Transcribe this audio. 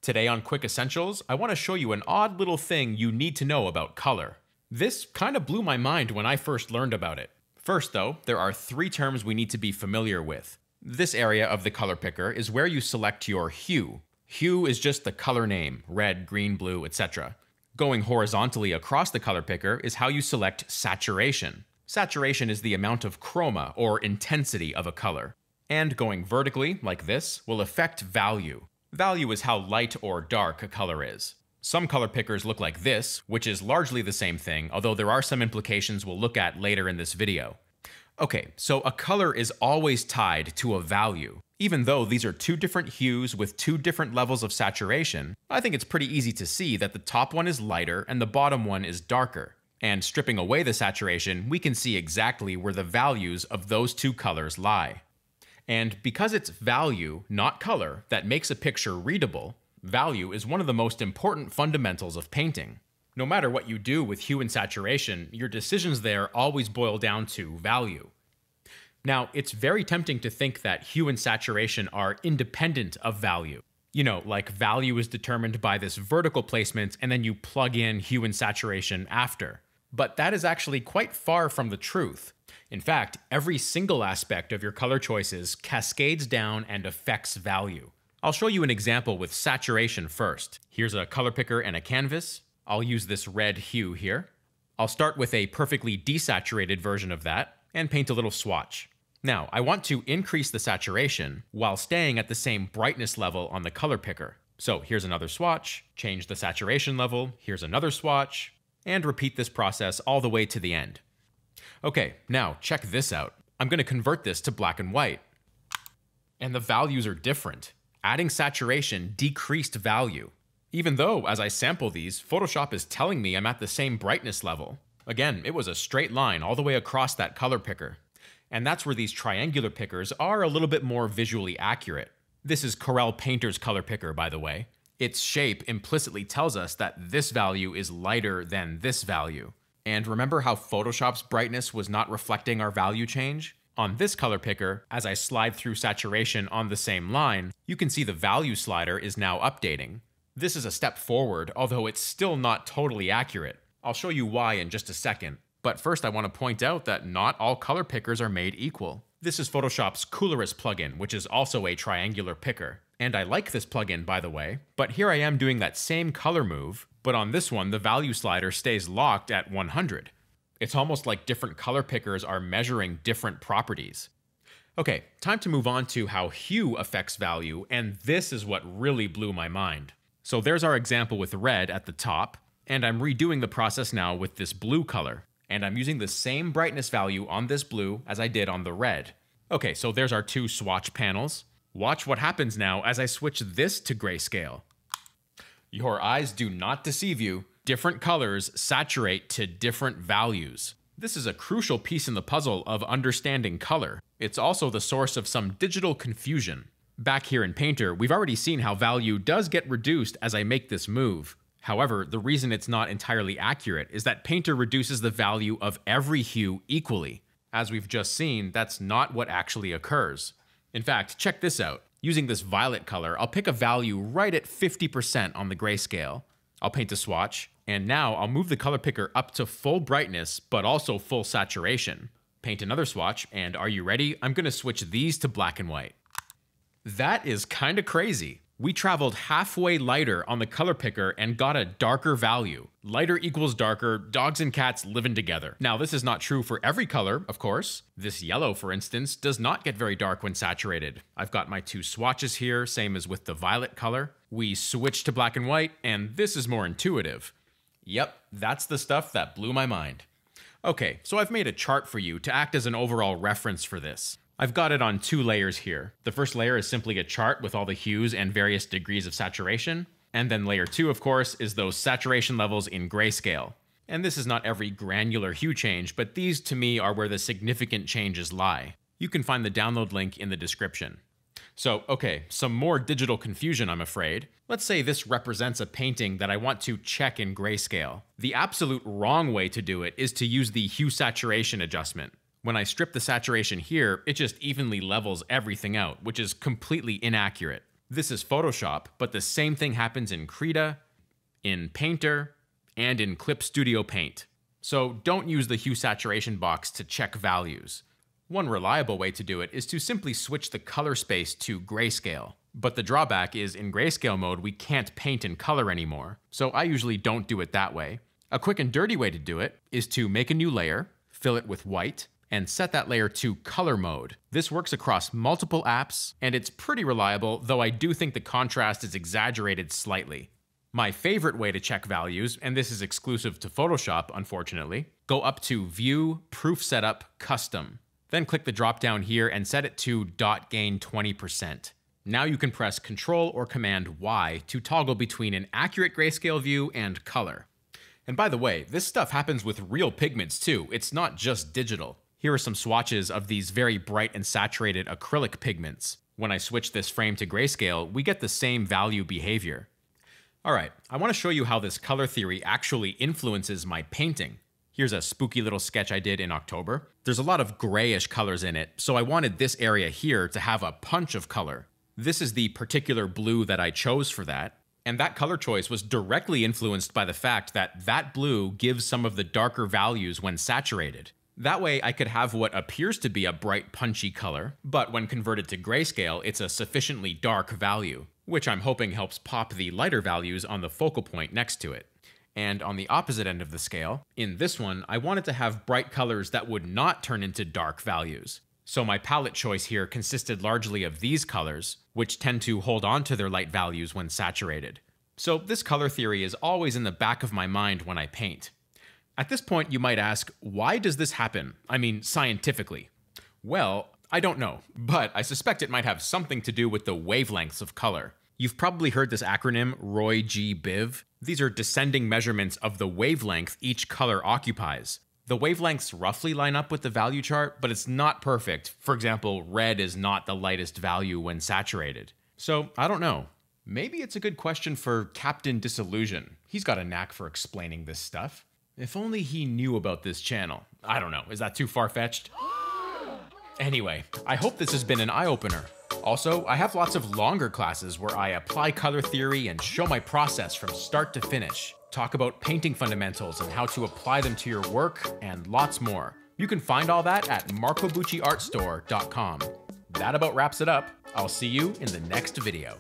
Today on Quick Essentials, I want to show you an odd little thing you need to know about color. This kind of blew my mind when I first learned about it. First though, there are three terms we need to be familiar with. This area of the color picker is where you select your hue. Hue is just the color name, red, green, blue, etc. Going horizontally across the color picker is how you select saturation. Saturation is the amount of chroma, or intensity, of a color. And going vertically, like this, will affect value. Value is how light or dark a color is. Some color pickers look like this, which is largely the same thing, although there are some implications we'll look at later in this video. Okay, so a color is always tied to a value. Even though these are two different hues with two different levels of saturation, I think it's pretty easy to see that the top one is lighter and the bottom one is darker. And stripping away the saturation, we can see exactly where the values of those two colors lie. And because it's value, not color, that makes a picture readable, value is one of the most important fundamentals of painting. No matter what you do with hue and saturation, your decisions there always boil down to value. Now, it's very tempting to think that hue and saturation are independent of value. You know, like value is determined by this vertical placement and then you plug in hue and saturation after. But that is actually quite far from the truth. In fact, every single aspect of your color choices cascades down and affects value. I'll show you an example with saturation first. Here's a color picker and a canvas. I'll use this red hue here. I'll start with a perfectly desaturated version of that and paint a little swatch. Now, I want to increase the saturation while staying at the same brightness level on the color picker. So here's another swatch, change the saturation level, here's another swatch, and repeat this process all the way to the end. Okay, now check this out. I'm going to convert this to black and white. And the values are different. Adding saturation decreased value. Even though, as I sample these, Photoshop is telling me I'm at the same brightness level. Again, it was a straight line all the way across that color picker. And that's where these triangular pickers are a little bit more visually accurate. This is Corel Painter's color picker, by the way. Its shape implicitly tells us that this value is lighter than this value. And remember how Photoshop's brightness was not reflecting our value change? On this color picker, as I slide through saturation on the same line, you can see the value slider is now updating. This is a step forward, although it's still not totally accurate. I'll show you why in just a second. But first I want to point out that not all color pickers are made equal. This is Photoshop's Coolerist plugin, which is also a triangular picker. And I like this plugin, by the way, but here I am doing that same color move, but on this one the value slider stays locked at 100. It's almost like different color pickers are measuring different properties. Okay, time to move on to how hue affects value, and this is what really blew my mind. So there's our example with red at the top, and I'm redoing the process now with this blue color. And I'm using the same brightness value on this blue as I did on the red. Okay, so there's our two swatch panels. Watch what happens now as I switch this to grayscale. Your eyes do not deceive you. Different colors saturate to different values. This is a crucial piece in the puzzle of understanding color. It's also the source of some digital confusion. Back here in Painter, we've already seen how value does get reduced as I make this move. However, the reason it's not entirely accurate is that Painter reduces the value of every hue equally. As we've just seen, that's not what actually occurs. In fact, check this out. Using this violet color, I'll pick a value right at 50% on the grayscale. I'll paint a swatch, and now I'll move the color picker up to full brightness, but also full saturation. Paint another swatch, and are you ready? I'm gonna switch these to black and white. That is kinda crazy. We traveled halfway lighter on the color picker and got a darker value. Lighter equals darker, dogs and cats living together. Now, this is not true for every color, of course. This yellow, for instance, does not get very dark when saturated. I've got my two swatches here, same as with the violet color. We switch to black and white, and this is more intuitive. Yep, that's the stuff that blew my mind. Okay, so I've made a chart for you to act as an overall reference for this. I've got it on two layers here. The first layer is simply a chart with all the hues and various degrees of saturation. And then layer 2, of course, is those saturation levels in grayscale. And this is not every granular hue change, but these to me are where the significant changes lie. You can find the download link in the description. So, okay, some more digital confusion, I'm afraid. Let's say this represents a painting that I want to check in grayscale. The absolute wrong way to do it is to use the hue saturation adjustment. When I strip the saturation here, it just evenly levels everything out, which is completely inaccurate. This is Photoshop, but the same thing happens in Krita, in Painter, and in Clip Studio Paint. So don't use the hue saturation box to check values. One reliable way to do it is to simply switch the color space to grayscale. But the drawback is in grayscale mode, we can't paint in color anymore, so I usually don't do it that way. A quick and dirty way to do it is to make a new layer, fill it with white, and set that layer to color mode. This works across multiple apps, and it's pretty reliable, though I do think the contrast is exaggerated slightly. My favorite way to check values, and this is exclusive to Photoshop, unfortunately, go up to View, Proof Setup, Custom. Then click the drop-down here and set it to dot gain 20%. Now you can press Ctrl or Command Y to toggle between an accurate grayscale view and color. And by the way, this stuff happens with real pigments too, it's not just digital. Here are some swatches of these very bright and saturated acrylic pigments. When I switch this frame to grayscale, we get the same value behavior. Alright, I want to show you how this color theory actually influences my painting. Here's a spooky little sketch I did in October. There's a lot of grayish colors in it, so I wanted this area here to have a punch of color. This is the particular blue that I chose for that, and that color choice was directly influenced by the fact that that blue gives some of the darker values when saturated. That way I could have what appears to be a bright punchy color, but when converted to grayscale, it's a sufficiently dark value, which I'm hoping helps pop the lighter values on the focal point next to it. And on the opposite end of the scale, in this one, I wanted to have bright colors that would not turn into dark values. So my palette choice here consisted largely of these colors, which tend to hold on to their light values when saturated. So this color theory is always in the back of my mind when I paint. At this point, you might ask, why does this happen? I mean, scientifically. Well, I don't know, but I suspect it might have something to do with the wavelengths of color. You've probably heard this acronym, ROY-G-BIV. These are descending measurements of the wavelength each color occupies. The wavelengths roughly line up with the value chart, but it's not perfect. For example, red is not the lightest value when saturated. So, I don't know. Maybe it's a good question for Captain Disillusion. He's got a knack for explaining this stuff. If only he knew about this channel. I don't know, is that too far-fetched? Anyway, I hope this has been an eye-opener. Also, I have lots of longer classes where I apply color theory and show my process from start to finish, talk about painting fundamentals and how to apply them to your work, and lots more. You can find all that at marcobucciartstore.com. That about wraps it up. I'll see you in the next video.